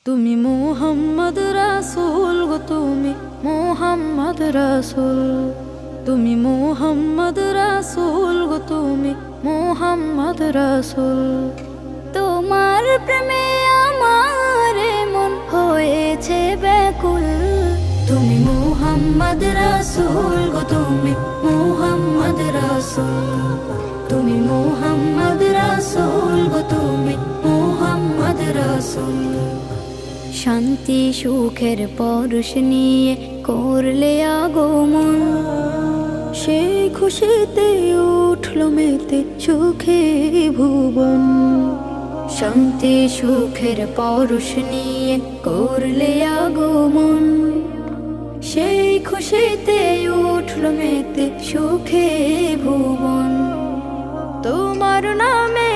তুমি মুহাম্মদ রাসূল গো, তুমি মুহাম্মদ রাসূল, তুমি মুহাম্মদ রাসূল গো, তুমি মুহাম্মদ রাসূল। তোমার প্রেমে আমার মন হয়েছে ব্যাকুল। তুমি মুহাম্মদ রাসূল গো, তুমি মুহাম্মদ রাসূল, তুমি মুহাম্মদ রাসূল গো, তুমি মুহাম্মদ রাসূল। শান্তি সুখের পরশ নিয়ে করলে আগমন, সেই খুশিতে উঠল মেতে সুখে ভুবন। শান্তি সুখের পরশ নিয়ে করলে আগমন, সেই খুশিতে উঠল মেতে সুখে ভুবন। তোমার নামে